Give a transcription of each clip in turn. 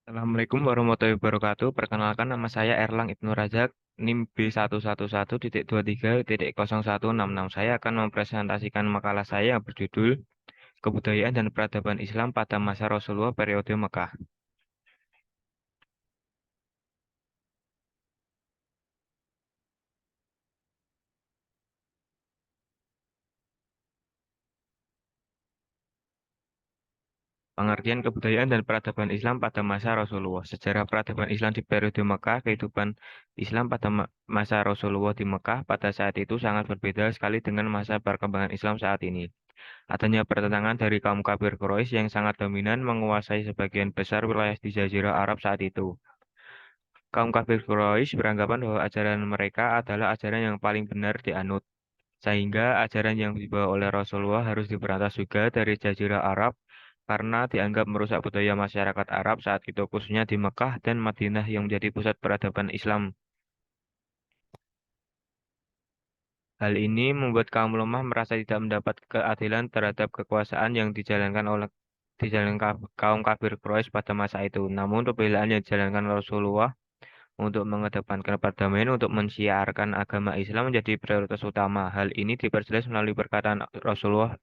Assalamualaikum warahmatullahi wabarakatuh. Perkenalkan nama saya Erlang Ibnu Razak, NIM B111.23.0166. Saya akan mempresentasikan makalah saya yang berjudul Kebudayaan dan Peradaban Islam pada Masa Rasulullah Periode Mekah. Pengertian kebudayaan dan peradaban Islam pada masa Rasulullah. Sejarah peradaban Islam di periode Mekah, kehidupan Islam pada masa Rasulullah di Mekah pada saat itu sangat berbeda sekali dengan masa perkembangan Islam saat ini. Adanya pertentangan dari kaum kafir Quraisy yang sangat dominan menguasai sebagian besar wilayah di Jazirah Arab saat itu. Kaum kafir Quraisy beranggapan bahwa ajaran mereka adalah ajaran yang paling benar dianut, sehingga ajaran yang dibawa oleh Rasulullah harus diberantas juga dari Jazirah Arab karena dianggap merusak budaya masyarakat Arab saat itu khususnya di Mekah dan Madinah yang menjadi pusat peradaban Islam. Hal ini membuat kaum lemah merasa tidak mendapat keadilan terhadap kekuasaan yang dijalankan kaum kafir Quraisy pada masa itu. Namun pembelaan yang dijalankan Rasulullah untuk mengedepankan perdamaian untuk mensiarkan agama Islam menjadi prioritas utama. Hal ini diperjelas melalui perkataan Rasulullah,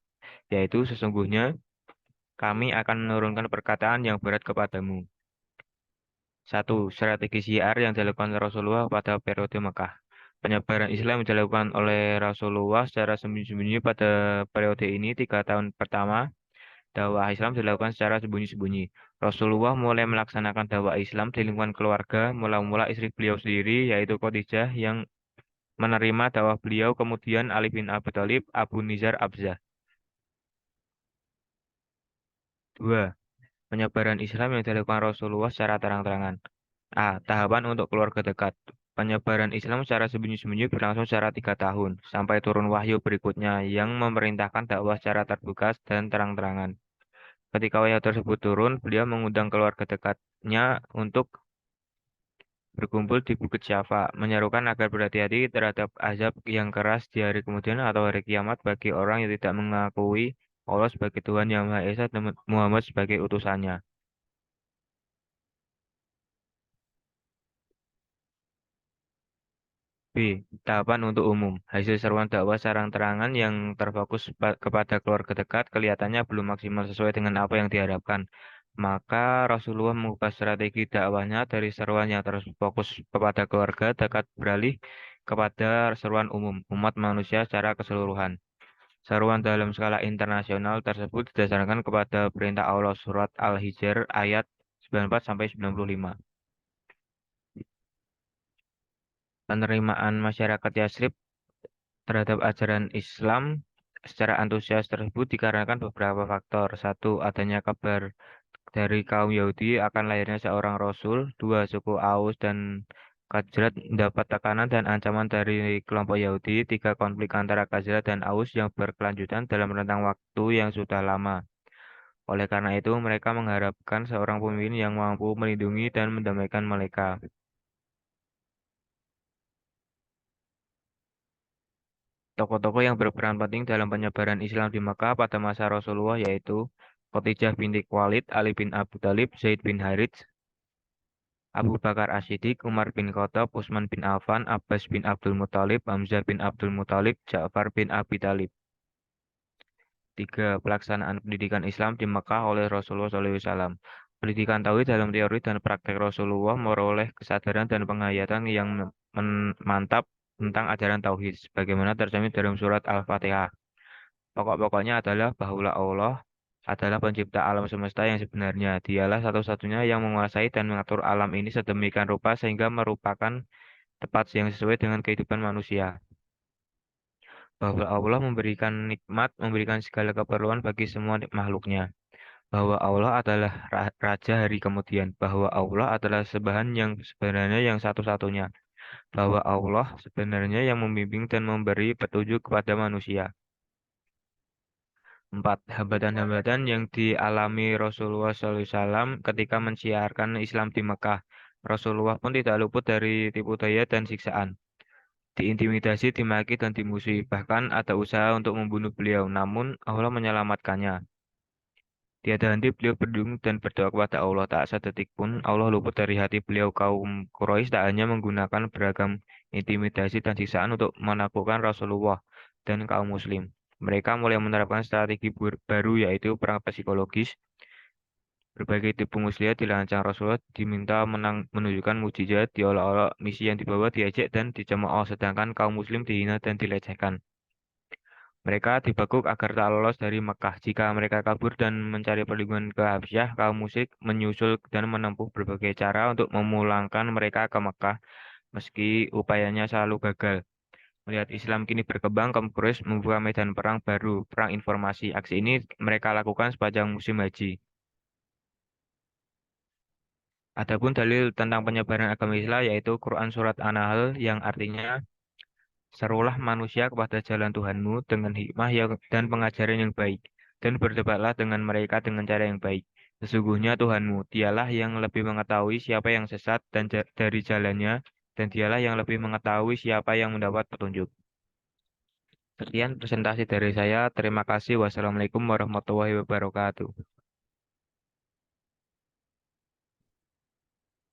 yaitu sesungguhnya kami akan menurunkan perkataan yang berat kepadamu. Satu, strategi syiar yang dilakukan Rasulullah pada periode Mekah. Penyebaran Islam yang dilakukan oleh Rasulullah secara sembunyi-sembunyi pada periode ini 3 tahun pertama. Dakwah Islam dilakukan secara sembunyi-sembunyi. Rasulullah mulai melaksanakan dakwah Islam di lingkungan keluarga, mula-mula istri beliau sendiri, yaitu Khadijah, yang menerima dakwah beliau, kemudian Ali bin Abi Thalib, Abu Nizar Abzah. Dua, penyebaran Islam yang dilakukan Rasulullah secara terang-terangan. A. Tahapan untuk keluarga dekat. Penyebaran Islam secara sembunyi-sembunyi berlangsung secara 3 tahun, sampai turun wahyu berikutnya yang memerintahkan dakwah secara terbuka dan terang-terangan. Ketika wahyu tersebut turun, beliau mengundang keluarga dekatnya untuk berkumpul di Bukit Syafa, menyerukan agar berhati-hati terhadap azab yang keras di hari kemudian atau hari kiamat bagi orang yang tidak mengakui Allah sebagai Tuhan yang Maha Esa dan Muhammad sebagai utusannya. B. Tahapan untuk umum. Hasil seruan dakwah terang-terangan yang terfokus kepada keluarga dekat kelihatannya belum maksimal sesuai dengan apa yang diharapkan. Maka Rasulullah mengubah strategi dakwahnya dari seruan yang terfokus kepada keluarga dekat beralih kepada seruan umum, umat manusia secara keseluruhan. Seruan dalam skala internasional tersebut didasarkan kepada perintah Allah surat Al-Hijr ayat 94-95. Penerimaan masyarakat Yathrib terhadap ajaran Islam secara antusias tersebut dikarenakan beberapa faktor. Satu, adanya kabar dari kaum Yahudi akan lahirnya seorang Rasul. Dua, suku Aus dan Khazraj mendapat tekanan dan ancaman dari kelompok Yahudi. Tiga, konflik antara Khazraj dan Aus yang berkelanjutan dalam rentang waktu yang sudah lama. Oleh karena itu, mereka mengharapkan seorang pemimpin yang mampu melindungi dan mendamaikan mereka. Tokoh-tokoh yang berperan penting dalam penyebaran Islam di Makkah pada masa Rasulullah yaitu Khadijah binti Khuwailid, Ali bin Abi Thalib, Zaid bin Harits, Abu Bakar As-Siddiq, Umar bin Khattab, Utsman bin Affan, Abbas bin Abdul Muthalib, Hamzah bin Abdul Muthalib, Ja'far bin Abi Thalib. Tiga, pelaksanaan pendidikan Islam di Makkah oleh Rasulullah SAW. Pendidikan tauhid dalam teori dan praktek Rasulullah meroleh kesadaran dan penghayatan yang mantap tentang ajaran tauhid, sebagaimana tercermin dalam surat Al-Fatihah. Pokok-pokoknya adalah bahwa Allah adalah pencipta alam semesta yang sebenarnya. Dialah satu-satunya yang menguasai dan mengatur alam ini sedemikian rupa sehingga merupakan tepat yang sesuai dengan kehidupan manusia. Bahwa Allah memberikan nikmat, memberikan segala keperluan bagi semua makhluknya. Bahwa Allah adalah Raja hari kemudian. Bahwa Allah adalah sembahan yang sebenarnya yang satu-satunya. Bahwa Allah sebenarnya yang membimbing dan memberi petunjuk kepada manusia. Empat, hambatan-hambatan yang dialami Rasulullah SAW ketika mensiarkan Islam di Mekah. Rasulullah pun tidak luput dari tipu daya dan siksaan. Diintimidasi, dimaki, dan dimusuhi. Bahkan ada usaha untuk membunuh beliau, namun Allah menyelamatkannya. Tiada henti beliau berdung dan berdoa kepada Allah tak sedetik pun Allah luput dari hati beliau. Kaum Quraisy tak hanya menggunakan beragam intimidasi dan siksaan untuk menaklukkan Rasulullah dan kaum Muslim. Mereka mulai menerapkan strategi baru yaitu perang psikologis. Berbagai tipu muslihat dirancang Rasulullah diminta menunjukkan mukjizat, diolah-olah misi yang dibawa diajak dan dicemooh, sedangkan kaum Muslim dihina dan dilecehkan. Mereka dibekuk agar tak lolos dari Mekah. Jika mereka kabur dan mencari perlindungan ke Habsyah, kaum musyrik menyusul dan menempuh berbagai cara untuk memulangkan mereka ke Mekah, meski upayanya selalu gagal. Melihat Islam kini berkembang, kaum Quraisy membuka medan perang baru, perang informasi. Aksi ini mereka lakukan sepanjang musim haji. Adapun dalil tentang penyebaran agama Islam yaitu Quran Surat An-Nahl yang artinya serulah manusia kepada jalan Tuhanmu dengan hikmah dan pengajaran yang baik, dan berdebatlah dengan mereka dengan cara yang baik. Sesungguhnya Tuhanmu, dialah yang lebih mengetahui siapa yang sesat dan dari jalannya, dan dialah yang lebih mengetahui siapa yang mendapat petunjuk. Sekian presentasi dari saya. Terima kasih. Wassalamualaikum warahmatullahi wabarakatuh.